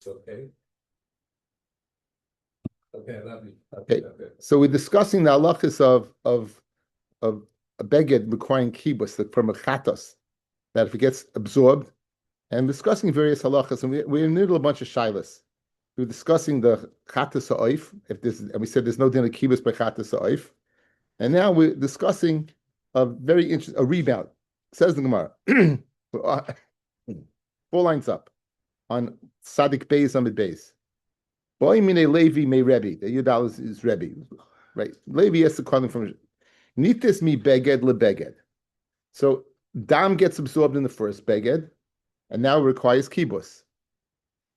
Okay. Okay, Rabbi. Okay. So we're discussing the halachas of a beged requiring kibus from a chatos, that if it gets absorbed, and discussing various halachas, and we're in the middle of a bunch of shilas. We're discussing the chatos ha'oif, and we said there's no din of kibus by chatos ha'oif, and now we're discussing a very interesting rebound. Says the Gemara, 4 lines up on Sadik Beis Amid Beis. Boy mine Levi may Rebbe. The Yudal is Rebbe, right? Levi has to call him from Nitis mi beged lebeged. So dam gets absorbed in the first beged, and now it requires kibus.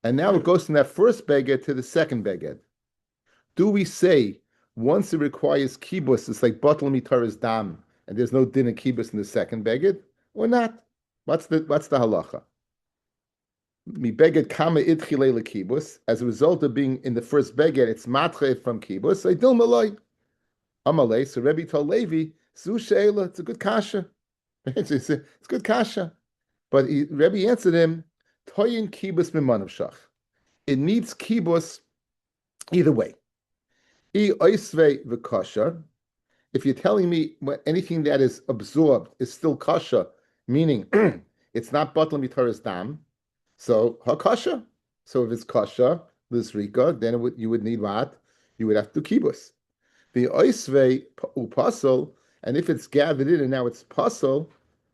And now it goes from that first beged to the second beged. Do we say once it requires kibus, it's like batal mitaras dam, and there's no din of kibus in the second beged, or not? What's the halacha? Mi beged kama itchile lekibus. As a result of being in the first beged, it's matche from kibus. I dil malay. Amalei. So Rebbe told Levi, Zu she'ela. It's a good kasha. It's good kasha. But Rebbe answered him, Toyin kibus mimanav shach. It needs kibus either way. I oisve v'kasha. If you're telling me anything that is absorbed is still kasha, meaning it's not batal mitaras dam, so hakasha. So if it's kasha, lisrika, then you would need what? You would have to kibus. The oisve upasol, and if it's gathered in and now it's pasol,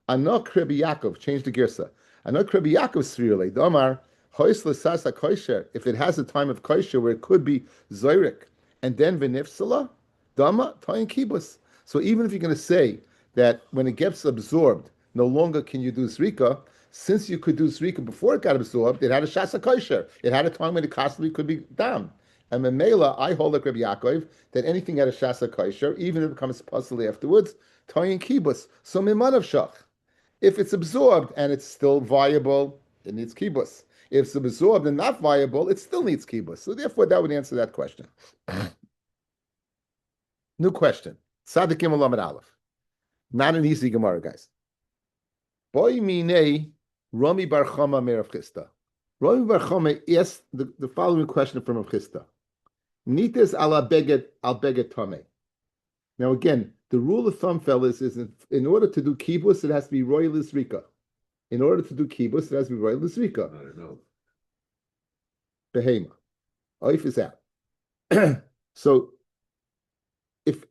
anok Rabbi Yaakov, change the girsa. Anok Rabbi Yaakov sriule, domar, hois l'sasa kosher, if it has a time of kosher where it could be zoirik, and then v'nifsala, dama, tayin kibus. So even if you're going to say that when it gets absorbed, no longer can you do zrika, since you could do zrika before it got absorbed, it had a shasa kosher. It had a time when it possibly could be dam. And Memela, I hold like Rabbi Yaakov that anything at a shasa kosher, even if it becomes puzzle afterwards, tayin kibus. So mimanav shach. If it's absorbed and it's still viable, it needs kibus. If it's absorbed and not viable, it still needs kibus. So therefore, that would answer that question. New question. Sadikim Alamed Aleph. Not an easy Gemara, guys. Boy mine Rami Bar Chama Merav Chisda. Rami Bar Chama asked the following question from Rav Chisda. Nites ala beged al beged tame. Now again, the rule of thumb, fellas, is in order to do kibus, it has to be royal lisrika. In order to do kibus, it has to be royal lisrika. I don't know. Behema. Oif is out. So, if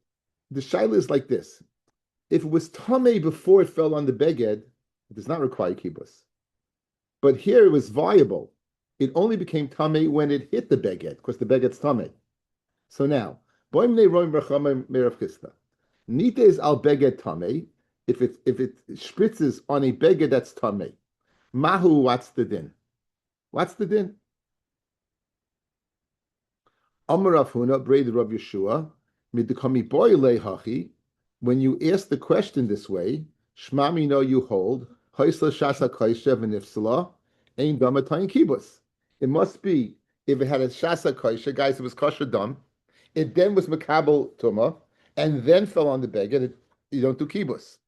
the shaila is like this, if it was tame before it fell on the beged, it does not require kibus. But here it was viable. It only became tame when it hit the beged, because the beged's tame. So now, boimne roim rachama merav kista. Nita is al beged tame. If it spritzes on a beged that's tame, mahu, what's the din? What's the din? Amar Rav Huna, braid Rav Yeshua, midkami boy lehachi. When you ask the question this way, shmami no you hold hoisla shasa kaisha v'nifsala ein damatayin kibus. It must be if it had a shasa kaisha, guys, it was kosher dam. It then was makabel tuma, and then fell on the beged. You don't do kibus.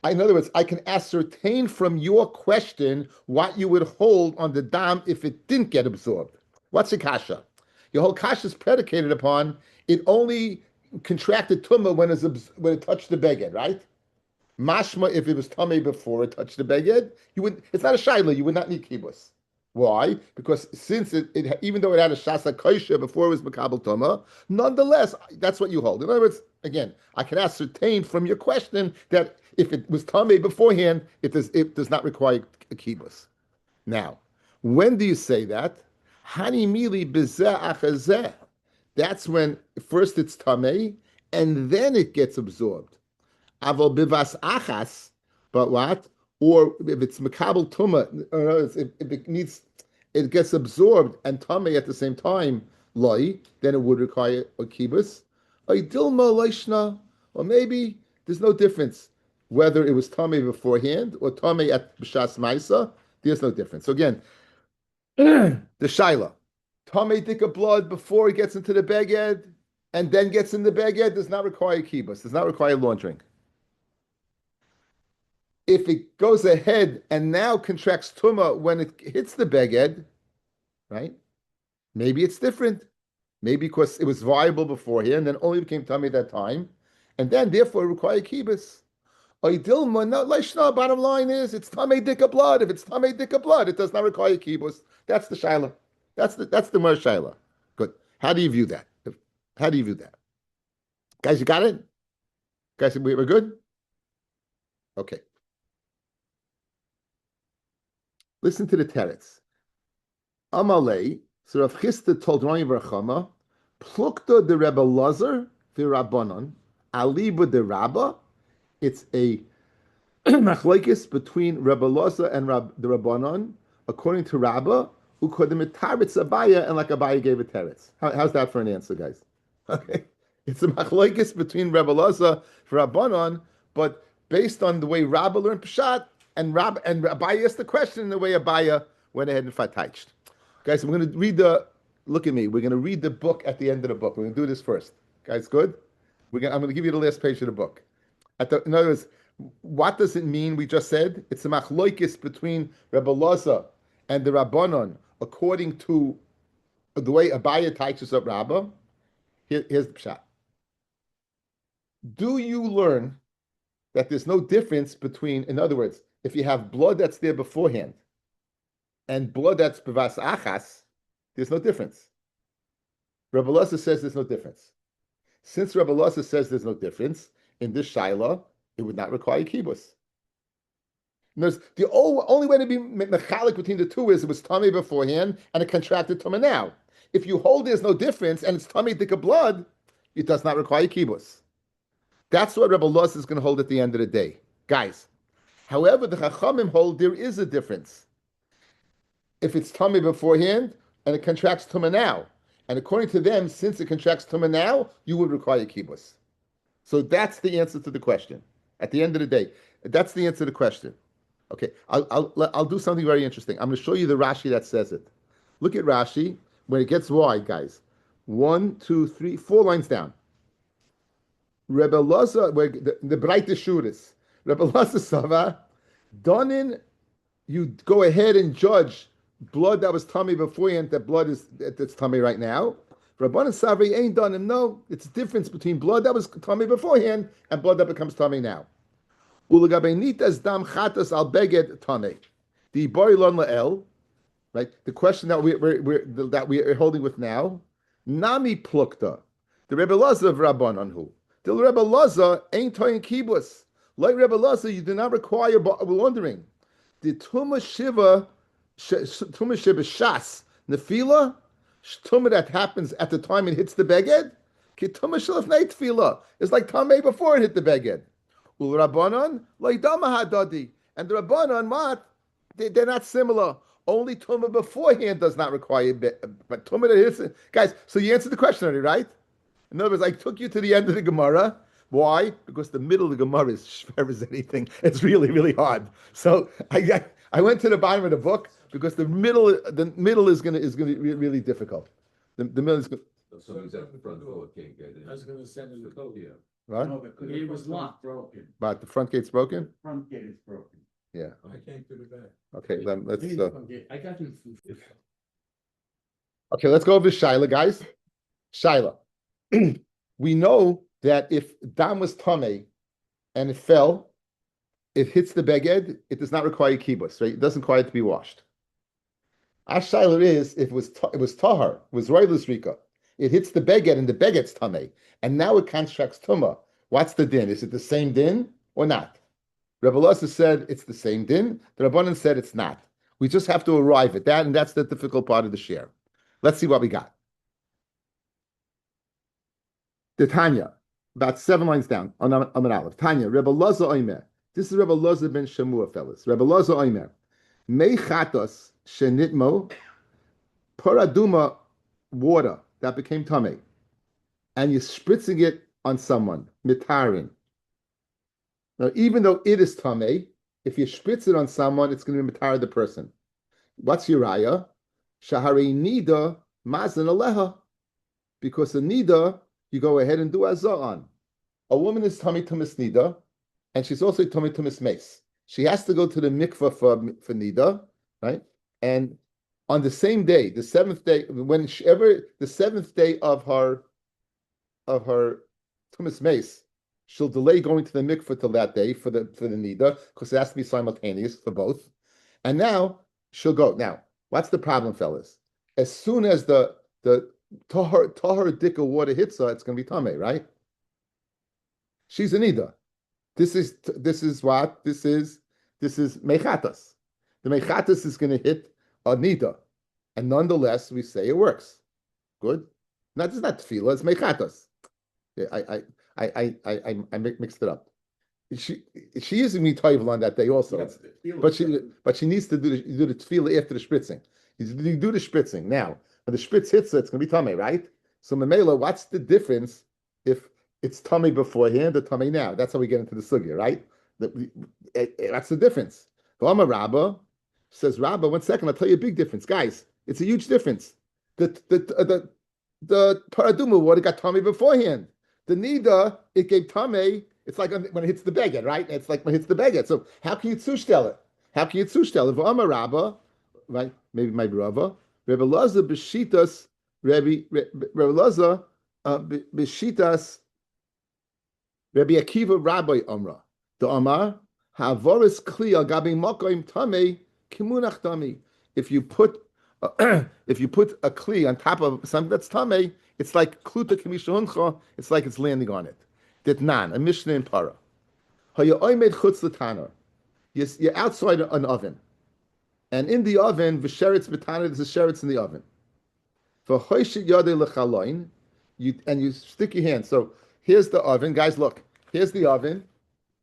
In other words, I can ascertain from your question what you would hold on the dam if it didn't get absorbed. What's a kasha? Your whole kasha is predicated upon it only contracted tumah when it touched the beged, right? Mashma, if it was tummy before it touched the beged, it's not a shaila. You would not need kibus. Why? Because since it even though it had a shasa kaisha before it was makabel tumah, nonetheless, that's what you hold. In other words, again, I can ascertain from your question that if it was tummy beforehand, it does not require a kibus. Now, when do you say that? Hani mili bezeh achazeh. That's when first it's tamei and then it gets absorbed. Aval bivas achas, but what? Or if it's makabel tuma, if it gets absorbed and tamei at the same time, loi, then it would require a kibus. Dilma leishna, or maybe there's no difference whether it was tamei beforehand or tamei at b'shas ma'isa. There's no difference. So again, the shaila. Tamei dika blood before it gets into the beged and then gets in the beged does not require kibus, does not require laundering. If it goes ahead and now contracts tuma when it hits the beged, right? Maybe it's different. Maybe because it was viable beforehand, then only became tummy at that time, and then therefore require kibbutz. No, bottom line is it's tamei dika blood. If it's tamei dika blood, it does not require kibbutz. That's the shaila. That's the mer shaila. Good. How do you view that? How do you view that, guys? You got it, guys. We're good. Okay. Listen to the teretz. Amalei. So Rav Chisda told Rami Barchama, Plukta de Rebbe Lazar v'Rabbanon, Aliba de Rabba. It's a machlokes between Rebbe Lazar and the Rabbanon, according to Rabba, who could have taritz Abaya, and like Abaya gave a teretz. How's that for an answer, guys? Okay, it's a machlokes between Rebbe Lazar for Rabbanon, but based on the way Rabba learned Peshat, and Abaya asked the question in the way Abaya went ahead and fatayched. Guys, we're going to read look at me, we're going to read the book at the end of the book. We're going to do this first. Guys, good? I'm going to give you the last page of the book. In other words, what does it mean we just said? It's a machlokes between Rebbe Lazar and the Rabbanon, according to the way Abaya teaches up Rabbah. Here's the pshat. Do you learn that there's no difference between, in other words, if you have blood that's there beforehand and blood that's bevas achas, there's no difference. Rebbe Lazar says there's no difference. Since Rebbe Lazar says there's no difference, in this shaila, it would not require kibbutz. The only way to be mechalik between the two is it was tummy beforehand and it contracted tummy now. If you hold there's no difference and it's tummy dika blood, it does not require kibbutz. That's what Rebbe Lazar is going to hold at the end of the day, guys. However, the Chachamim hold there is a difference. If it's tummy beforehand and it contracts tummy now, and according to them, since it contracts tummy now, you would require kibbutz. So that's the answer to the question. At the end of the day, that's the answer to the question. Okay, I'll do something very interesting. I'm going to show you the Rashi that says it. Look at Rashi when it gets wide, guys. 1, 2, 3, 4 lines down. Rebbe Lazar, the Breite Shuris. Rebbe Lazar Sava, Donin, you go ahead and judge blood that was tummy beforehand, that blood that's tummy right now. Rabbanan Savri ain't done him. No, it's a difference between blood that was tummy beforehand and blood that becomes tummy now. Ulagabeinitas dam chatas al beged tummy. The boilon lael, right? The question that we're holding with now, nami plukta. The Rebbe Lazar of Rabbanan who. The Rebbe Lazar ain't toyin kibbutz. Like Rebbe Lazar, you do not require laundering. The Tuma Shiva Shas Nefila. Tumah that happens at the time it hits the beged, kituma shalafnei tefila is like tamei before it hit the beged. Ul rabbanon loydama hadadi, and the rabbanon mat they're not similar. Only tumah beforehand does not require, but tumah that hits it. Guys, so you answered the question already, right? In other words, I took you to the end of the Gemara. Why? Because the middle of the Gemara is schwer as anything. It's really, really hard. So I went to the bottom of the book because the middle is gonna be really difficult. The middle is good. Somebody's at the front door can't get in. I was gonna send him the code. Yeah. Right? No, but it was locked. Broken. But the front gate's broken? Front gate is broken. Yeah. I can't do the back. Okay, then let's I got him. okay, let's go over Shaila, guys. Shaila. We know that if dam was tamei and it fell, it hits the beged, it does not require kibbutz, right? It doesn't require it to be washed. Our shaila is if it was tahar, it was roilus rika, it hits the beged and the beged's tamei, and now it contracts tumah. What's the din? Is it the same din or not? Rebbe Lazar said it's the same din. The Rabbanan said it's not. We just have to arrive at that, and that's the difficult part of the share. Let's see what we got. The Tanya, about 7 lines down on an Aleph. Tanya, Rebbe Lazar Oimer. This is Rebbe Lazar ben Shemua, fellas. Rebbe Lazar Oimer. Mei chatos shenitmo paraduma water that became tummy, and you're spritzing it on someone, mitarin. Now, even though it is tummy, if you spritz it on someone, it's going to be mitar the person. What's your raya? Shahari nida mazan aleha, because a nida you go ahead and do azah on. A woman is tummy tumis nida, and she's also tummy tumis mace. She has to go to the mikvah for nida, right? And on the same day, the seventh day, whenever the seventh day of her tumas mace, she'll delay going to the mikveh till that day for the nida because it has to be simultaneous for both. And now she'll go. Now, what's the problem, fellas? As soon as the tahar dika water hits her, it's going to be tameh, right? She's a nida. This is what this is mechatas. The mechatas is going to hit a nida, and nonetheless we say it works. Good. Not it's not tefillah, it's mechatas. I mixed it up. She is going to be toivel on that day also, but she needs to do the tefillah after the spritzing. You do the spritzing now. When the spritz hits her, it's going to be tameh, right? So Mamela, what's the difference if it's tameh beforehand or tameh now? That's how we get into the sugya, right? That's the difference. Gama Rabba says, Rabba, 1 second, I'll tell you a big difference, guys. It's a huge difference. The paraduma water got tameh beforehand. The nida, it gave tameh. It's like when it hits the beged, right? It's like when it hits the beged. So how can you tzushtel it? How can you tzushtel it? V'amar Rabba, right? Maybe my brother. Rebbe Laza b'shitas Rebbe Laza b'shitas Rebbe Akiva Rabbi Amra. The Amar havoris kli al gabi makoim tamei kimunach tamei. If you put a kli on top of something that's tamei, it's like kluta kimishahuncha. It's like it's landing on it. Ditnan, a mishnah in para. Haya oimed chutz l'taner. You're outside an oven. And in the oven, v'sheretz b'tana, there's a sheretz in the oven. V'hoishit yadei l'chaloin, you stick your hand. So here's the oven, guys. Look, here's the oven.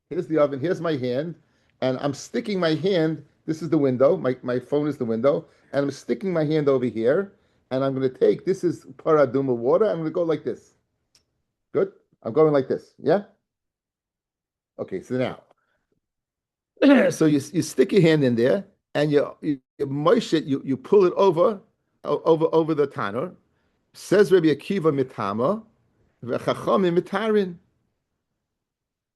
Here's my hand, and I'm sticking my hand. This is the window. My phone is the window, and I'm sticking my hand over here, and I'm going to take. This is paraduma water. I'm going to go like this. Good. I'm going like this. Yeah. Okay. So now, so you stick your hand in there. And you moish it, you pull it over the tanner. Says Rabbi Akiva mitama, v'chachamim mitarin.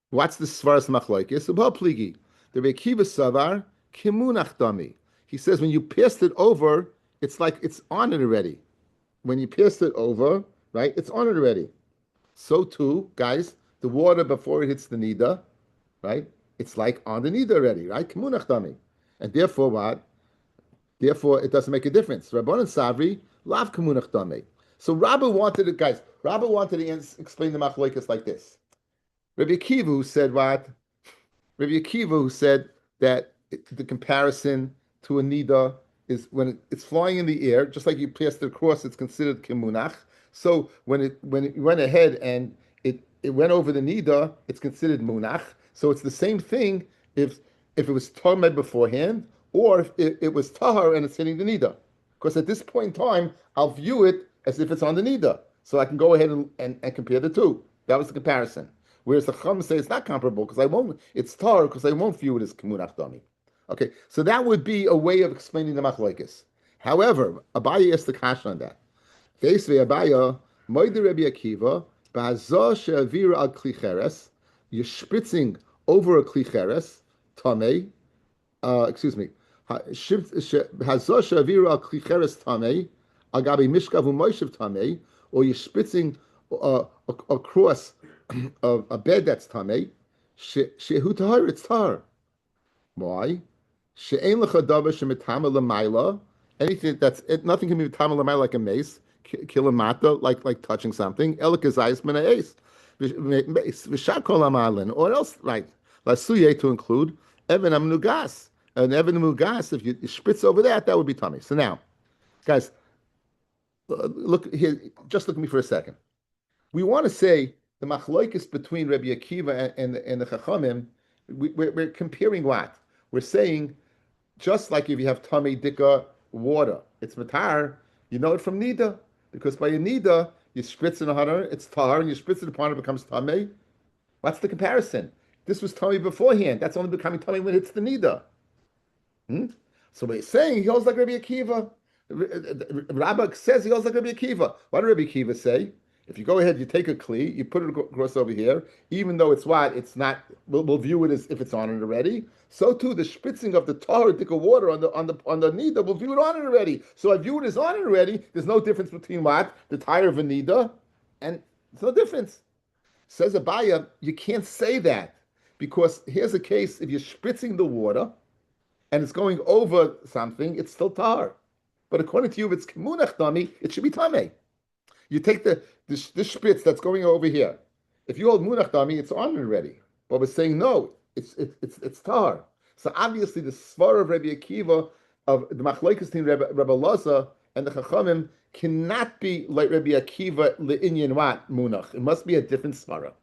What's the svaras machlokes? Ubal pligi. The Rabbi Akiva savar kimunach dami. He says when you passed it over, it's like it's on it already. When you passed it over, right, it's on it already. So too, guys, the water before it hits the nida, right, it's like on the nida already, right? Kimunach dami. And therefore, what? Therefore, it doesn't make a difference. Rabban and Savri, lav kamunach dameh. So Rabbi wanted to, guys, Rabbi wanted to explain the machloikas like this. Rabbi Akiva, who said what? Rabbi Akiva, who said that the comparison to a nida is when it's flying in the air, just like you passed it across, it's considered kimunach. So when it went ahead and it went over the nida, it's considered munach. So it's the same thing if it was tameh beforehand, or if it was tahar and it's hitting the nida. Because at this point in time, I'll view it as if it's on the nida. So I can go ahead and compare the two. That was the comparison. Whereas the Chum say it's not comparable because it's tahar because I won't view it as kimunach dami. Okay, so that would be a way of explaining the machlokes. However, Abaye asked the kasha on that. Veisve Abaye, Moide Rabbi Akiva, Ba'azah she'avira al kli cheres, you're spritzing over a kli cheres, tamei, excuse me, Hazah she'avira al kli cheres tamei, agabi mishkav u'moishev tamei, or you're spritzing across a bed that's tamei, shehu tahar, it's tahar. Why? She'ein lecha davar she'mitama l'mayla. Anything that's nothing can be mitama l'mayla like a mace, kilamata like touching something. Elikazayis mina'es, v'shakol amalin, or else like lasuye to include even amnugas. And even amnugas, if you spritz over that would be tummy. So now, guys, look here. Just look at me for a second. We want to say the machloikis between Rabbi Akiva and the Chachamim. We're comparing what? We're saying, just like if you have tamei dika water, it's matar, you know it from nida, because by a nida, you spritz in a hunter, it's tar, and you spritz it upon it, becomes tamei. What's the comparison? This was tamei beforehand. That's only becoming tamei when it's the nida. So we're saying he holds like Rabbi Akiva. Rabbi says he holds like Rabbi Akiva. What did Rabbi Akiva say? If you go ahead, you take a kli, you put it across over here, even though it's what, it's not, we'll view it as if it's on it already. So too, the spritzing of the tar, the water on the nida, we'll view it on it already. So I view it as on it already. There's no difference between what? The tire of a nida, and there's no difference. Says Abaya, you can't say that, because here's a case, if you're spritzing the water, and it's going over something, it's still tar. But according to you, if it's munach dami, it should be tameh. You take this spritz that's going over here. If you hold munach dami, it's on already. But we're saying no, it's tar. So obviously the svar of Rabbi Akiva of the machlokes between Rabbi Laza and the Chachamim cannot be like Rabbi Akiva le'inyan what munach. It must be a different svara.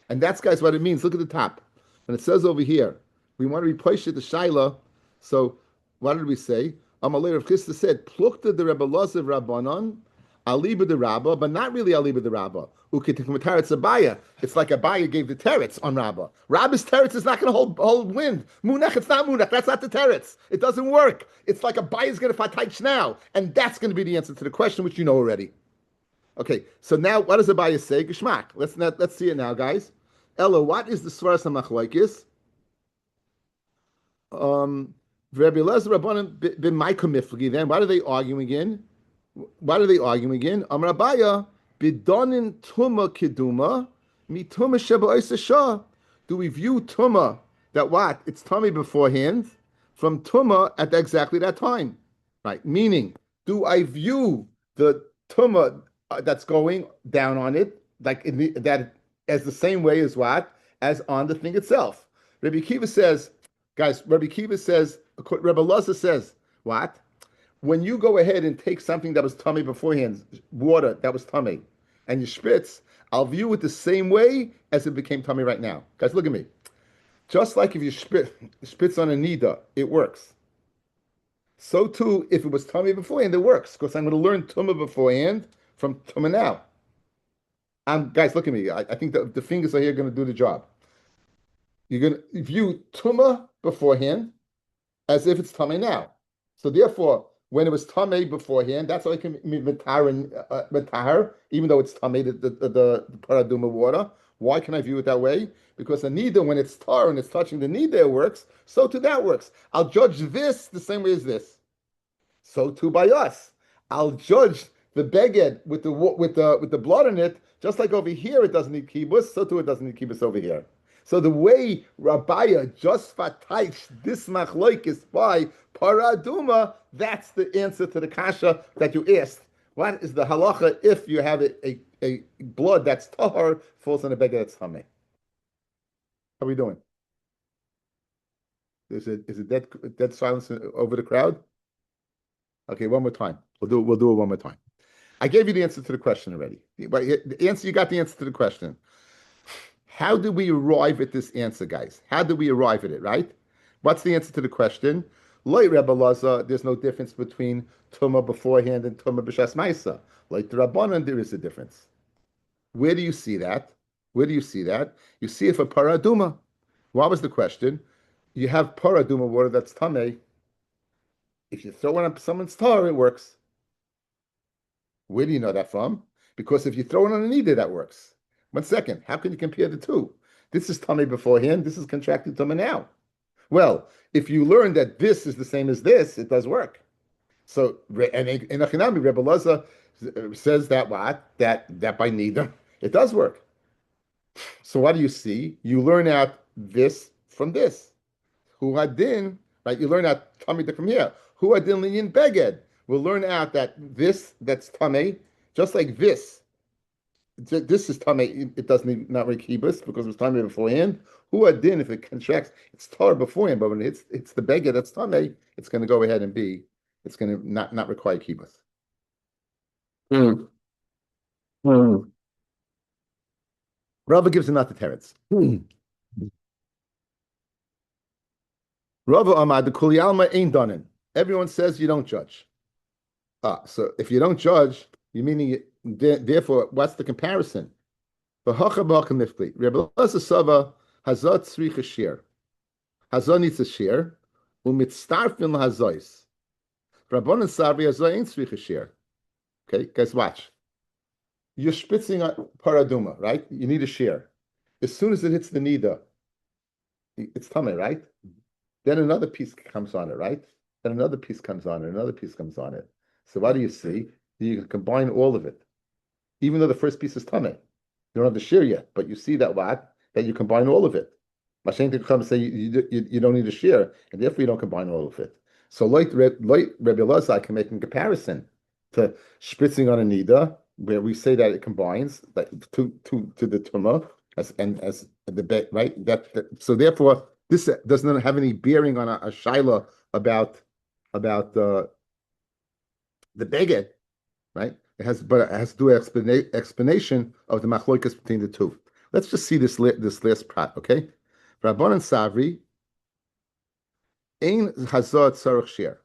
And that's, guys, what it means. Look at the top. When it says over here, we want to replace it to shaila. So what did we say? Amalei Rav Chisda said, plukta the Rebbe Lazav Rabbanon, aliba the Rabba, but not really aliba the Rabba. Ukitikumataretz Abaya. It's like Abaya gave the teretz on Rabba. Rabba's teretz is not going to hold wind. Munach, it's not munach. That's not the teretz. It doesn't work. It's like Abaya's going to fataych now, and that's going to be the answer to the question, which you know already. Okay, so now what does Abaya say? Geshmak. Let's see it now, guys. Ella, what is the svaras hamachlokes? Rabbi Elazar Rabbanan b'maika miflagi. Then why are they arguing again? Amar Abaya b'donin tuma keduma mituma sheba shah. Do we view tuma that what? It's tummy beforehand from tuma at exactly that time, right? Meaning, do I view the tuma that's going down on it like that as the same way as what? As on the thing itself? Rabbi Akiva says, guys, Rabbi Laza says, what? When you go ahead and take something that was tummy beforehand, water that was tummy, and you spritz, I'll view it the same way as it became tummy right now. Guys, look at me. Just like if you spritz on a nida, it works. So too, if it was tummy beforehand, it works, because I'm going to learn tumah beforehand from tumah now. Guys, look at me. I think the fingers are here going to do the job. You're going to view tumah beforehand as if it's tummy now. So therefore, when it was tummy beforehand, that's how I can mitahar, even though it's tummy, the paraduma water. Why can I view it that way? Because a nida, when it's tar and it's touching the nida, it works. So too that works. I'll judge this the same way as this. So too by us, I'll judge the beged with the blood in it, just like over here it doesn't need kibbutz. So too it doesn't need kibbutz over here. So the way Rabbiya just fataych this machlokes by paraduma, that's the answer to the kasha that you asked. What is the halacha if you have a blood that's tahar falls on a beged that's tamei? How are we doing? Is it dead silence over the crowd? Okay, one more time. We'll do it one more time. I gave you the answer to the question already. You got the answer to the question. How do we arrive at this answer, guys? How do we arrive at it, right? What's the answer to the question? Like Rebbe Laza, there's no difference between Tumah beforehand and Tumah b'shas Maisa. Like the Rabbanan, there is a difference. Where do you see that? You see it for paraduma. What was the question? You have paraduma water that's tamei. If you throw it on someone's tar, it works. Where do you know that from? Because if you throw it on a nida, that works. 1 second. How can you compare the two? This is tummy beforehand. This is contracted tummy now. Well, if you learn that this is the same as this, it does work. So, and in Achinami, Rebbe Laza says that what? That by nida, it does work. So what do you see? You learn out this from this. Hu hadin, right? You learn out tummy from here. Hu hadin linyan beged. We'll learn out that this that's tummy, just like this. This is tummy. It doesn't not make kibbutz because it was tummy beforehand. Hu hadin, if it contracts, it's tar beforehand, but when it's the beged that's tummy, it's going to go ahead and be. It's going to not require kibbutz. Rabbi gives him not the teretz. Rabbi Amad the Kuli Alma ain't done it. Everyone says you don't judge. So if you don't judge, you meaning therefore, what's the comparison? V'hacha b'hacha nifli. Rabbi Laza Sava hazot tzricha shir. Hazot needs a shir. U'mitztarfin you're spritzing on paraduma, right? You need a shear. As soon as it hits the nida, it's tummy, right? Then another piece comes on it, right? Then another piece comes on it, another piece comes on it. So what do you see? You can combine all of it, even though the first piece is tummy. You don't have the shear yet, but you see that you combine all of it. Mashen to come say you don't need a shear, and therefore you don't combine all of it. So like Rabbi Elazar can make a comparison to spritzing on a nida, where we say that it combines like to the tumah as the bet, right? So therefore this doesn't have any bearing on a shaila about the beged, right? But it has to do an explanation of the machlokas between the two. Let's just see this last part, okay? Rabban and Savri, ein hazah tzarich shear,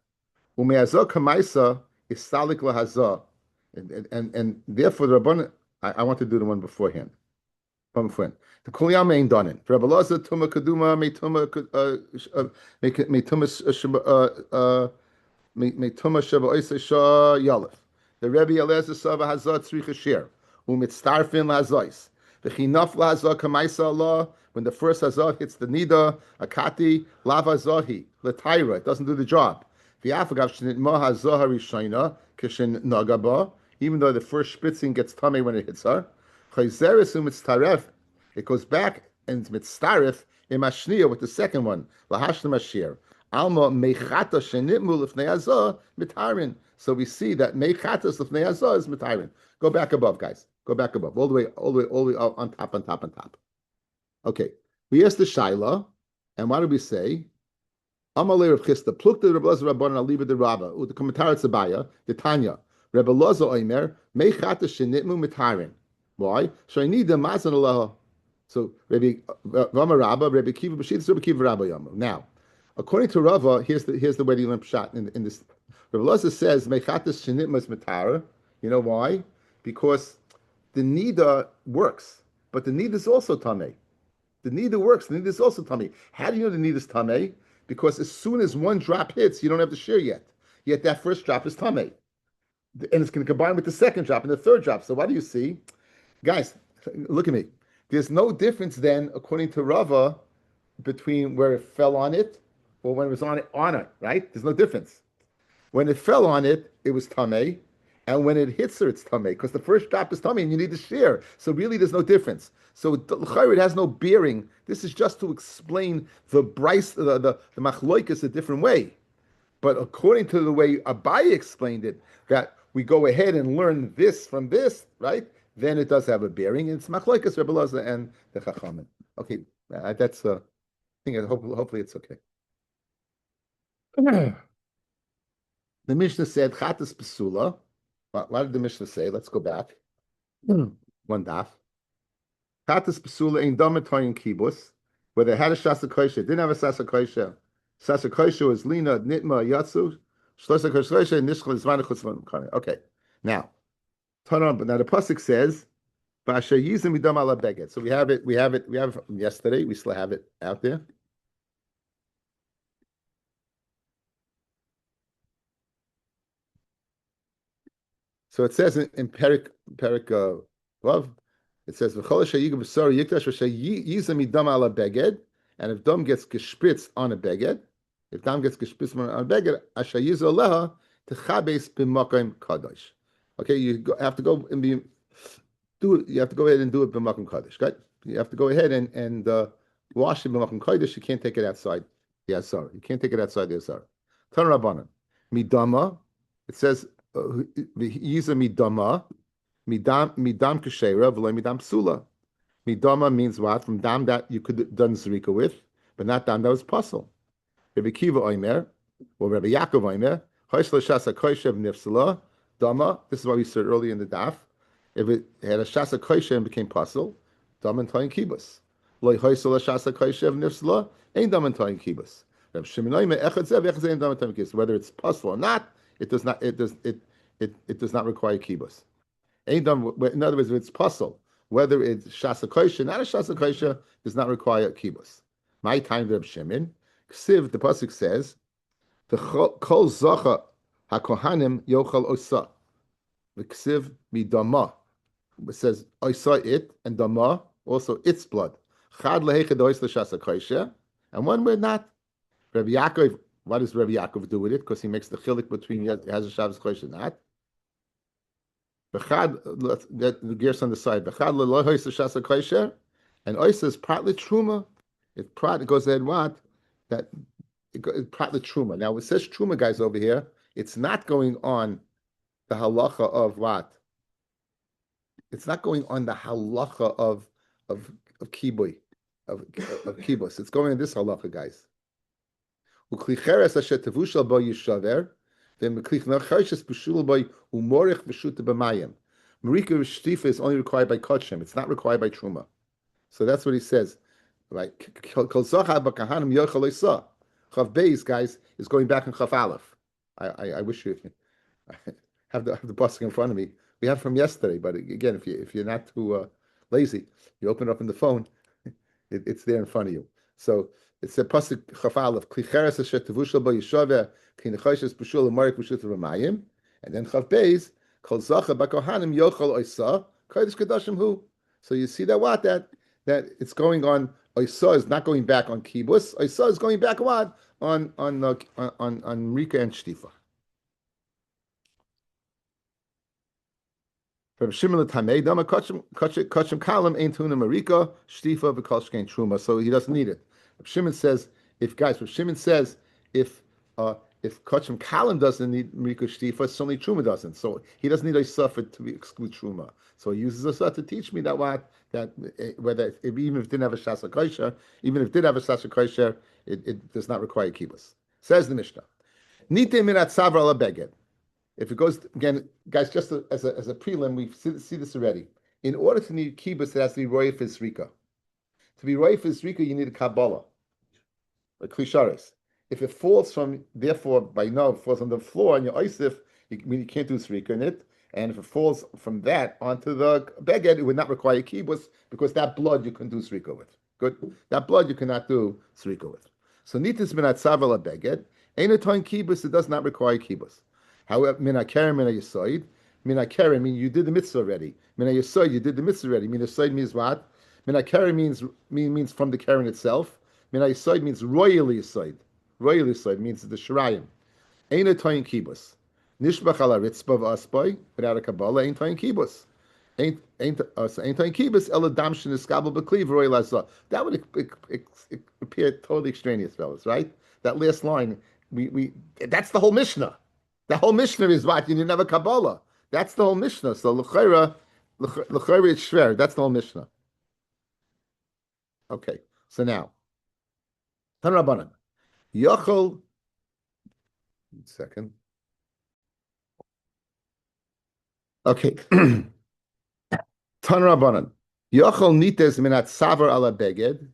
umeazah kamaisa is salik lahazah, and therefore the Rabban. I want to do the one beforehand. The kulyam ain't done it. Rabbi Elazar tuma kaduma me tuma sheba oisei shah yalef. The Rebbe Elazar Sava Hazat Tzricha Shir, Umitztarfin Lazois. The Chinaf Lazah Kamaisa Allah, when the first Hazat hits the Nida, Akati, Lava Zahi, Lataira, it doesn't do the job. The Afagav Shnit Maha Zahar Rishayna, Kishin Nagaba, even though the first spritzing gets tummy when it hits her. Chayzeris Umitztaref, it goes back and Mitztaref in Mashniya with the second one, Lahashna Mashir. Alma Mechata Shenitmu Lifnei Hazah Mitarin. So we see that Mechatas of Neazah is Matirin. Go back above, guys. Go back above. All the way on top. Okay. We asked the Shaila, and what did we say? Amalei Rav Chisda, Pluk the Rabbi Elazar Rabban Aliba the Rabba, the Kommentaar Tzabaya, the Tanya, Rabbi Elazar Omer, Mechatas Shenitmu Mitarin. Why? So I need the Mazan Allah. So Rabbi Rama Rabba, Rabbi Kiva Bashid, Rabbi Kiva Rabba Yama. Now, according to Rava, here's the way you learn pshat in this. Rabbi Elazar says mechatas shenitmas matara. You know why? Because the nida works, but the nida is also tamei. The nida works. The nida is also tamei. How do you know the nida is tamei? Because as soon as one drop hits, you don't have the shear yet. Yet that first drop is tamei, and it's going to combine with the second drop and the third drop. So what do you see, guys? Look at me. There's no difference then, according to Rava, between where it fell on it or when it was on it, right? There's no difference. When it fell on it, it was tamei, and when it hits her, it's tamei, because the first drop is tamei, and you need to shear. So really, there's no difference. So it has no bearing. This is just to explain the machloikas a different way. But according to the way Abai explained it, that we go ahead and learn this from this, right? Then it does have a bearing. It's machloikas Rebbe Elazar and the Chachamim. Okay, that's I think hopefully it's okay. The Mishnah said chatas pesula. What did the Mishnah say? Let's go back. One daf. Chatas pesula in domatoyin kibus, where they had a shasa koisha, didn't have a shasa koisha. Shasa koisha was lina nitma yatsu. Shlosa koisha nishchal zman chutzman. Okay, now turn on. But now the pasuk says, "V'asher yizim midam ala beged." So we have it from yesterday. We still have it out there. So it says in Perik Love, it says v'chol sheyigam b'sar yikdash v'sheyizam idam ala beged, and if dam gets gespritzt on a beged, if dam gets gespritzt on a beged, asher yizu aleha techabes b'makom kadosh. Okay, you have to go and you have to go ahead and do it b'makom kadosh. Right? You have to go ahead and wash it b'makom kadosh. You can't take it outside the asar. You can't take it outside the asar. Tan rabbanan midama. It says. Midama kashera v'lo midam psula. Midama means what? From dam that you could have done zrika with, but not dam that was puzzle. Rabbi Kiva Omer or Rabbi Yaakov Omer hoishla shasa koishev nifsala dama. This is what we said earlier in the daf. If it had a shasa koishev and became puzzle, dam and toyin kibus. Lo hoishla shasa koishev nifsala ain't dam and toyin kibus. Rabbi Shimon Omer echad zev ain't dam and toyin kibus. Whether it's puzzle or not. It does not. It does not require kibbutz. In other words, if it's puzzle, whether it's shasa koisha, not a shasa koisha, does not require kibbutz. My time, Reb Shimon, Ksiv, the pasuk says, the kol zacha hakohanim yochal osa, the ksiv midama. it says I saw it and dama also its blood. Chad lehechad ois l'shasa koisha, and one we're not. Rabbi Yaakov, what does Rabbi Yaakov do with it? Because he makes the chilik between has a Shabbos koisha and not. Bechad, the gears on the side. Bechad leloy ois l'shasa koisha, and ois is partly truma. It goes ahead what that it's partly truma. Now it says truma, guys, over here. It's not going on the halacha of what? It's not going on the halacha of kibui, of kibus. It's going on this halacha, guys. Uklicheres asher tevushal bo yishaver, v'meklich nachashes b'shul bo umorich v'shuta b'mayim. Marika shtifa is only required by kachim. It's not required by truma. So that's what he says. Right? Kol zocha b'kahanim yochel oisa. Chav Beis, guys, is going back in Chav Aleph. I wish you have the busting in front of me. We have from yesterday, but again, if you're not too lazy, you open it up in the phone, it's there in front of you. So it's a pasuk Chaf Aleph, Klicheres asher tevushal bo yishaveh, Kinechoshes b'shul u'marek b'shut v'mayim, and then Chav Beis, Kol zacha b'kohanim yochel oisa, kodesh kadashim hu. So you see that it's going on. Oisa is not going back on kibus. Oisa is going back what on Rika and Shtifa. From Shimon Tamei, Dama Kachim Kalam ain't Tuna Marika, Shtifa V'Kolshkein Truma, so he doesn't need it. Shimon says, if Kachim Kalam doesn't need Marika Shtifa, certainly Truma doesn't. So he doesn't need a suffer to exclude Truma. So he uses a to teach me that whether even if it didn't have a Shasa Kosher, even if it did have a Shasa Kosher, it does not require kibbutz. Says the Mishnah. Nite minat savra ala beged. If it goes again, guys, just as a prelim, we see this already. In order to need kibbutz, it has to be roy for zrika. To be roy for zrika, you need a kabbalah, like klisharis. If it falls from, therefore, by now, it falls on the floor and your oisif, you can't do zrika in it. And if it falls from that onto the beged, it would not require kibbutz because that blood you can do zrika with. Good, that blood you cannot do zrika with. So nitis minat savala beged, ain't a time kibbutz, it does not require kibbutz. However, mina keren mina yisoid, mina keren means you did the mitzvah already. Mina yisoid, you did the mitzvah already. Mina yisoid means what? Mina keren means from the keren itself. Mina yisoid means royally yisoid. Royally yisoid means the shirayim. Ain't a time kibbutz. Nishbach ala ritzba v'asboi, without a kabbalah, ain't time kibbutz. Ain't time kibbutz, ela damshin iskabel b'kli v'roy lazah. That would appear totally extraneous, fellas, right? That last line, we that's the whole Mishnah. The whole Mishnah is what? You didn't have a Kabbalah. That's the whole Mishnah. So l'chayra it's shver. That's the whole Mishnah. Okay. So now, Tan Rabbanan. Yochel. Second. Okay. Tan Rabbanan. Yochel nites minat savar ala beged.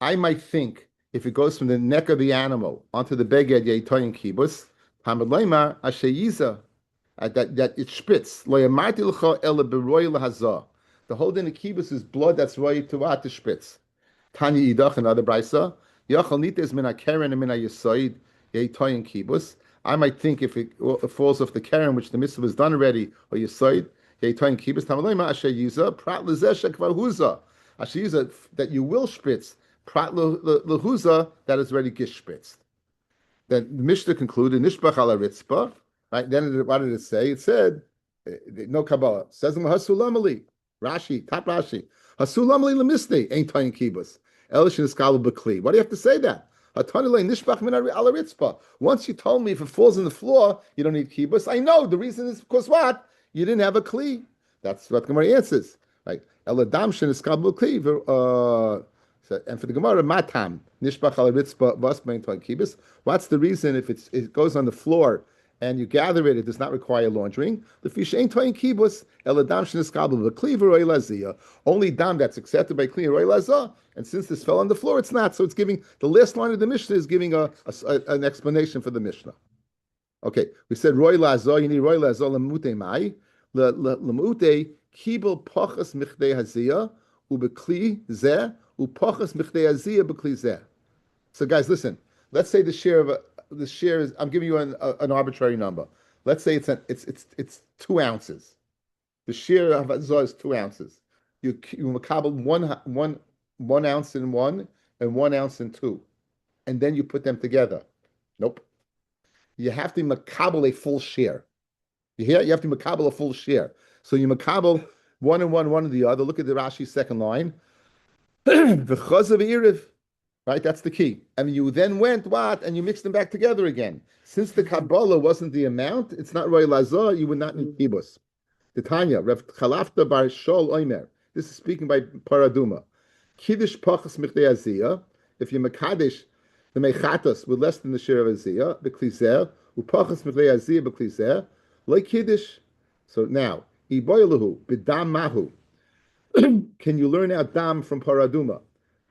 I might think if it goes from the neck of the animal onto the beged yeitoyin kibbutz, that it spits. The whole din of kibbutz is blood that's roy to what the spits. Tanya idach another brisa. Yachal nites mina keren and mina yisoid yeitoyin kibbutz. I might think if it falls off the keren, which the mitzvah was done already, or yisoid yeitoyin kibbutz. Tamaloima asher yiza prat lezesha kvahuza. Asher yiza that you will spitz prat lehuza that is already gishpitzed. Then the Mishnah concluded, Nishbach ala ritzpa, right? Then what did it say? It said, no Kabbalah. It says in Hasulamali, Rashi, top Rashi, Hasulamali lemisne, ain't tayin kibbutz. Elishin iskalu b'kli. Why do you have to say that? Hatanilei nishbach min ala ritzpa. Once you told me if it falls on the floor, you don't need kibbutz. I know the reason is because what? You didn't have a kli. That's what Gemara answers, right? Eladamshin iskalu b'kli. And for the Gemara, matam nishbach al ritzba vasmain kibbutz. What's the reason if it goes on the floor and you gather it? It does not require laundering. The fish ain't toyin kibbutz eladam sheniskabel v'kli v'roy lazia. Only dam that's accepted by kli roy lazah. And since this fell on the floor, it's not. So it's giving the last line of the Mishnah is giving an explanation for the Mishnah. Okay, we said roy lazah. You need roy lazah lemute mai lemute kibel pachas michdei hazia ubekli zeh. So guys, listen. Let's say the share is. I'm giving you an arbitrary number. Let's say it's 2 ounces. The shear of azah is 2 ounces. You makabel one ounce in one and 1 ounce in two, and then you put them together. Nope. You have to makabel a full share. You hear? You have to makabel a full share. So you makabel one and one and the other. Look at the Rashi's second line. The chazav iriv. Right, that's the key. And you then went what? And you mixed them back together again. Since the Kabbalah wasn't the amount, it's not Roy Lazar, you would not need kibus. The Tanya, Rav Chalafta bar Shol Oimer. This is speaking by Paraduma. Kiddush pachas michdei aziyah. If you mekadesh the mechatas with less than the share of aziyah, the klizer, upachas michdei aziyah beklizer, like kiddush. So now, iboylahu b'dam mahu. Can you learn out dam from Paraduma?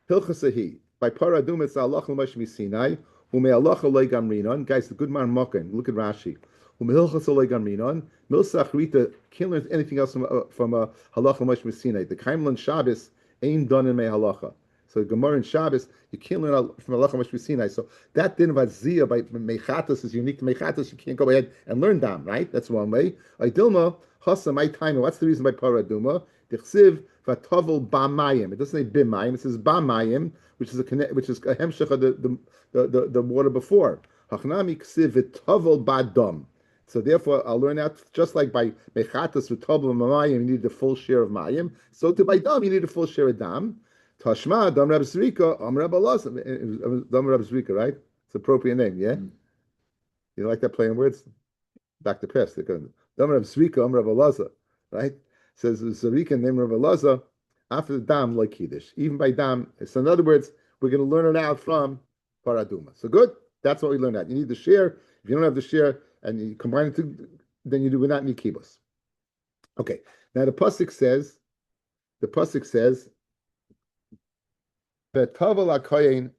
Hilchasahi. By Paradum, it's Allah Moshe Sinai. Ume Allah Olay Gamrinon. Guys, the good man Mokken. Look at Rashi. Ume Hilchas Olay Gamrinon. Milsach Rita can't learn anything else from Halacha Moshe Sinai. The Kaimlan Shabbos ain't done in May Halacha. So Gemara and Shabbos, you can't learn from Halacha Moshe Sinai. So that din of Ziyah by Mechatos is unique to Mechatos. You can't go ahead and learn Dam, right? That's one way. Dilma Hasa my time. What's the reason by Paraduma? Dichsiv Vatovel Bamayim. It doesn't say Bimayim. It says Bamayim, which is a hemshech of the water before. Hachnami ksiv v'tovel badam. So therefore, I'll learn out just like by mechatas v'tovel mamayim, you need the full share of mayim. So to by dam, you need a full share of dam. Tashma dam Rab Zrika, Rab Alas, dam Rab Zrika, right? It's an appropriate name, yeah. You like that playing words? Back to past. Dam Rab Zrika, Rab Alaza, right? Says Zrika name Rab Alaza. After the dam, like Kiddush, even by dam. So in other words, we're going to learn it out from Paraduma. So good. That's what we learned out. You need the share. If you don't have the share and you combine it, then you do not need kibbutz. Okay. Now the pasuk says, "V'tavel hakoyin."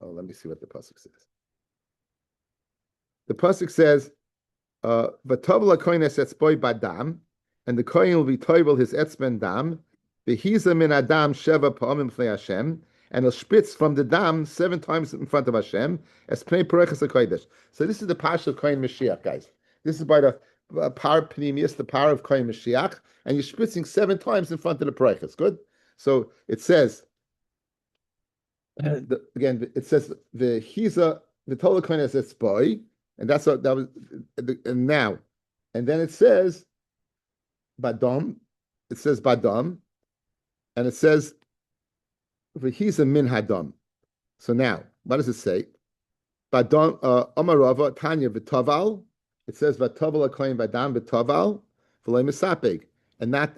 Oh, let me see what the pasuk says. The pasuk says, "V'tavel hakoyin es etzboi badam." And the kohen will be toivel his etzben dam, v'hiza min adam sheva pa'amim fnei Hashem, and he'll spritz from the dam 7 times in front of Hashem, as pnei perechas hakodesh. So this is the parsha of Kohen Mashiach, guys. This is by the power of Pnimius, the power of Kohen Mashiach, and you're spritzing 7 times in front of the perechas. Good. So it says again. It says v'hiza v'tol kohen es etzboi, and that's what that was. And now, and then it says. Badam, it says Badam, and it says he's a min hadam. So now, what does it say? Badam Amarava Tanya v'taval. It says v'taval akoyin Badam v'taval v'lei misapeg, and not,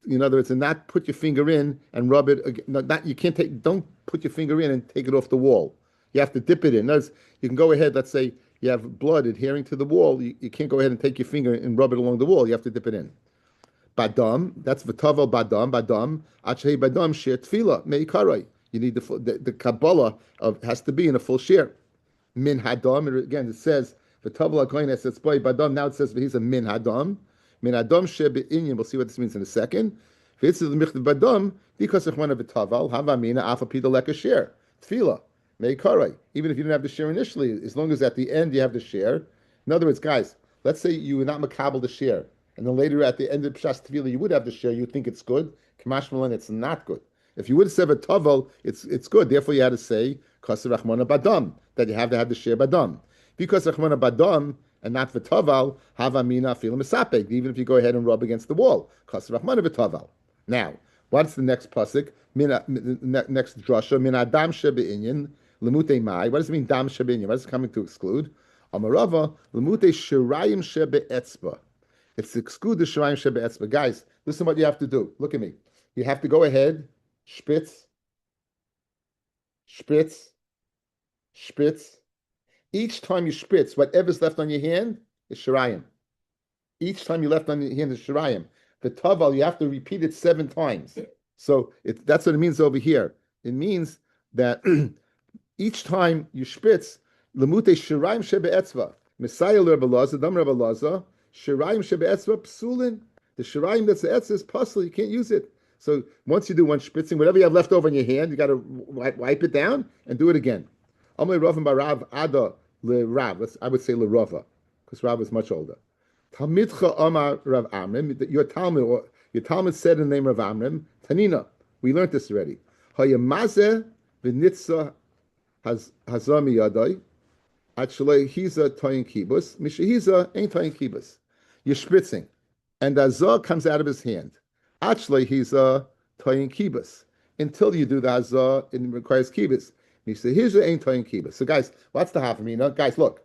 in other words, and not put your finger in and rub it. Not you can't take. Don't put your finger in and take it off the wall. You have to dip it in. Notice, you can go ahead. Let's say you have blood adhering to the wall. You can't go ahead and take your finger and rub it along the wall. You have to dip it in. Badam, that's v'tavel badam, achei badam shir tefila meikarai. You need the Kabbalah has to be in a full share. Min hadam, again it says v'tavel hakoyin es etzboi badam. Now it says he's a min hadam shir be'inyan. We'll see what this means in a second. V'itzel michtav badam because echmana v'tavel havamina afa pida leka share tefila meikarai. Even if you didn't have the share initially, as long as at the end you have the share. In other words, guys, let's say you were not makabel the share. And then later at the end of Pshas Tefillah, you would have the share. You think it's good. Kamash Malan, it's not good. If you would have said a Tavel, it's good. Therefore, you had to say Kasser Rachmana Badam, that you have to have the share Badam. Because Rachmana Badam and not V'Taval, Havamina Filim Misapeg. Even if you go ahead and rub against the wall, Kasser Rachmana V'Taval. Now, what's the next pasuk? Next drasha. Min Adam Shebe'inyan Lemutei Mai. What does it mean? Dam Shebe'inyan. What is it coming to exclude? Amarava Lemutei Shirayim Shebe'etzba. It's exclude the Shirayim Shebe'etzba. Guys, listen what you have to do. Look at me. You have to go ahead, spritz. Each time you spritz, whatever's left on your hand is Shirayim. Each time you left on your hand is Shirayim. The Taval, you have to repeat it 7 times. So that's what it means over here. It means that each time you spritz, Lemute Shirayim Shebe'etzba. Messiah Rabbi Laza, Dam Rabbi Laza, Shirayim Shebe'etzva Psulin. The Shirayim that's the Etz is puzzle. You can't use it. So once you do one spritzing, whatever you have left over in your hand, you got to wipe it down and do it again. Amle Rav Barav Ada Le Rav. I would say Le Rava, because Rav is much older. Talmidcha Amar Rav Amrim, that your Talmud said in the name of Amrim, Tanina, we learned this already. Hayamazeh v'nitza hazami yadai. Actually, he's a toyin kibus. Mishahiza ain't toyin kibus. You're spritzing, and the azah comes out of his hand. Actually, he's a toyin kibus. Until you do the azah, it requires kibus. Mishahiza ain't toyin kibus. So, guys, what's the hafamina? Guys, look.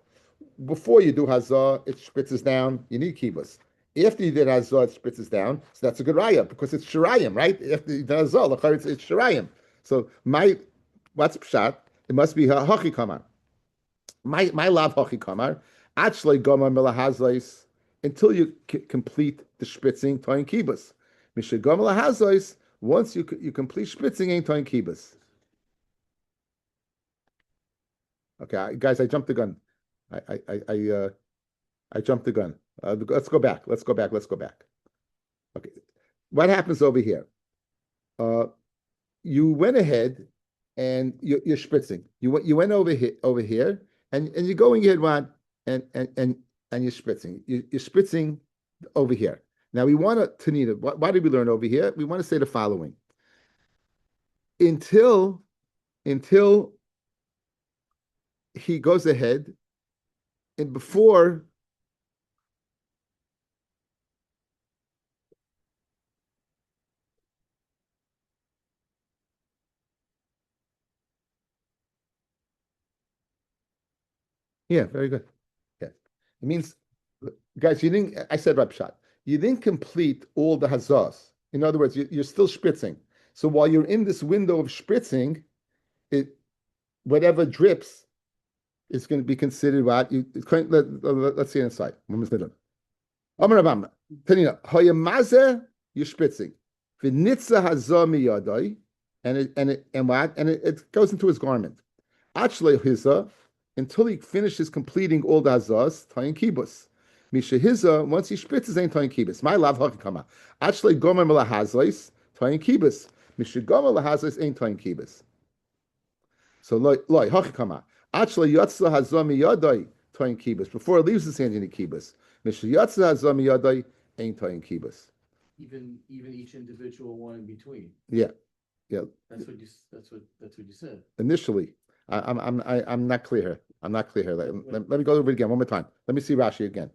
Before you do hazah, it spritzes down. You need kibus. After you did hazah, it spritzes down. So that's a good raya because it's shirayim, right? After you did hazah, it's shirayim. So what's pshat? It must be hachi kamar. My love hachi kamar. Actually, gomar melahazais until you complete the spritzing toin kibus. Misha gomar lahazais. Once you complete spritzing, ain't toin kibus. Okay, guys, I jumped the gun. I jumped the gun. Let's go back. Okay, what happens over here? You went ahead and you're spritzing. You went over here, and you're going ahead one and you're spritzing. You're spritzing over here. Now we want to need it. Why did we learn over here? We want to say the following: until he goes ahead. And before yeah, very good. Yeah. It means, guys, I said Rapshat, you didn't complete all the hazahs. In other words, you're still spritzing. So while you're in this window of spritzing, whatever drips is going to be considered what let's see inside. You're spritzing. And it goes into his garment. Actually, until he finishes completing all the hazahs, tayin kibus. Misha once he spritzes, ain't tayin kibus. My love hakama. Actually, gomer melahazais tayin kibus. Misha gomer lahazais ain't tayin kibus. So loy hakama. Actually, yatsa hazami yadai tayin kibus. Before it leaves his hand in the kibus. Misha yatsa hazami yadai ain't tayin kibus. Even each individual one in between. Yeah. That's what you said. Initially, I'm not clear here. I'm not clear here. Let me go over it again one more time. Let me see Rashi again.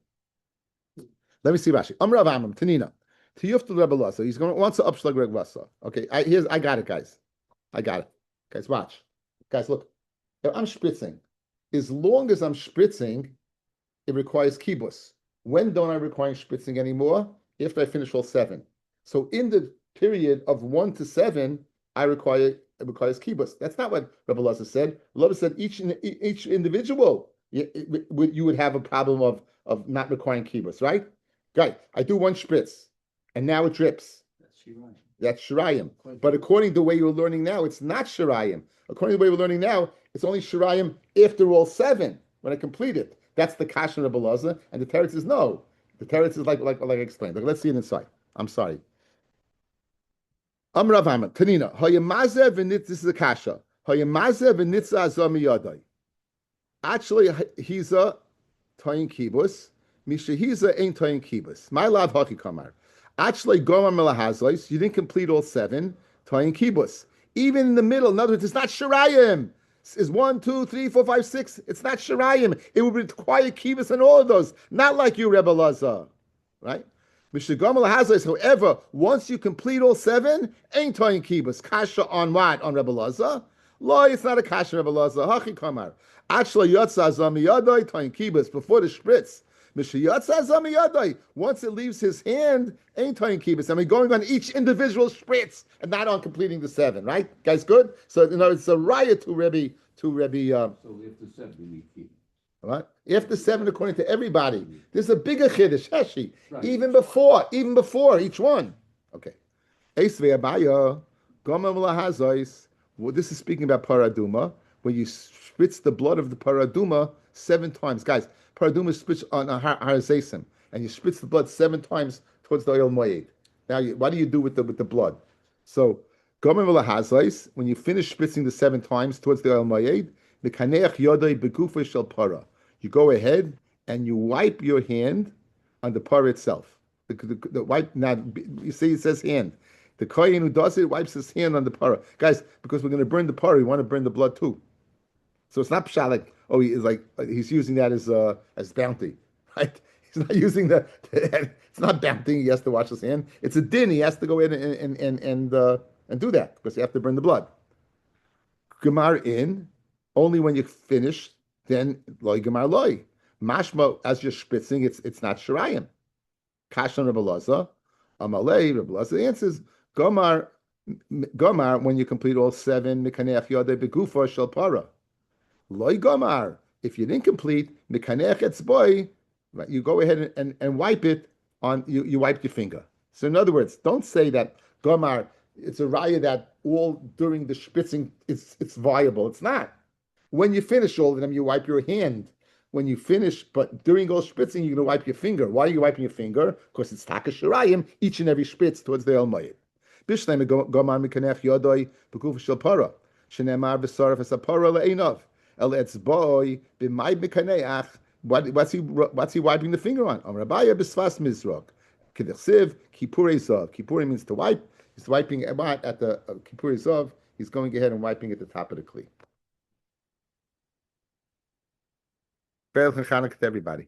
Rav Amram Tanina. Tiyuftu Rebbe Lasa. He's wants to upschlag Rebbe Lasa. Okay, I got it, guys. I got it. Guys, watch. Guys, look. If I'm spritzing, as long as I'm spritzing, it requires kibus. When don't I require spritzing anymore? After I finish all 7. So in the period of 1 to 7, it requires kibus. That's not what Rabbi Lazar said. Rabbi said each individual you would have a problem of not requiring kibus, right? Right. I do one spritz, and now it drips. That's shirayim. But according to the way you're learning now, it's not shirayim. According to the way we're learning now, it's only shirayim after all 7 when I complete it. That's the kasha of Rabbi Lazar, and the teretz is no. The teretz is like I explained. Let's see it inside. I'm sorry. Rav Amram Tanina hayamazeh v'nitz. This is a kasha. Hayamazeh v'nitza azami yadai. Actually, he's a tayin kibus. Misha he's a ain't tayin kibus. My love haki kamar. Actually, gomar melahazais. You didn't complete all 7 tayin kibus. Even in the middle. In other words, it's not shirayim. Is 1, 2, 3, 4, 5, 6. It's not shirayim. It would require kibus in all of those. Not like you, Rebbe Lazar, right? However, once you complete all 7, ain't tayin kibus. Kasha on what? On Rebbe Lazar? Lo, it's not a kasha Rebbe Lazar. Hachi kamar. Actually, yotza zami yadai tayin kibus before the spritz. Once it leaves his hand, ain't tayin kibus. I mean, going on each individual spritz and not on completing the 7, right? Guys, good? So, it's a riot to Rebbe. So after 7, we need kibus. Right? After 7, according to everybody, there's a bigger chiddush, Heshi. Right. Even before each one. Okay. This is speaking about paraduma, where you spritz the blood of the paraduma 7 times. Guys, paraduma is spritz on a harazesim, and you spritz the blood 7 times towards the oil moed. Now, what do you do with the blood? So, when you finish spritzing the 7 times towards the oil moed, you go ahead and you wipe your hand on the parah itself. The wipe now. You see, it says hand. The kohen who does it wipes his hand on the parah, guys, because we're going to burn the parah. We want to burn the blood too. So it's not pshat like, oh, he's using that as bounty, right? He's not using it's not bounty. He has to wash his hand. It's a din. He has to go in and do that because you have to burn the blood. Gemar in only when you finish, then loy gemar loy. Mashma as you're spritzing, it's not shirayim. Kashan Rabbi Laza, Amalei Rabbi Laza answers Gomar when you complete all 7 mekaneach yodei begufa shel para. Loy Gomar, if you didn't complete mekaneach etzboi, right, you go ahead and wipe it on you wipe your finger. So in other words, don't say that Gomar, it's a raya that all during the spritzing it's viable. It's not. When you finish all of them, you wipe your hand. When you finish, but during all spritzing, you're going to wipe your finger. Why are you wiping your finger? Because it's taka shirayim, each and every spritz towards the El Mayit. Bishleim gomar mikanech yodoi b'guf shel para. Shenemar v'sarif esapara le'enov. El etzboi b'may mikaneach. What's he wiping the finger on? Rabbi b'svas mizrok. Kedechsiv kipurei zav. Kipurei means to wipe. He's wiping at the kipurei zav. He's going ahead and wiping at the top of the kli. Fair Chanukah to everybody.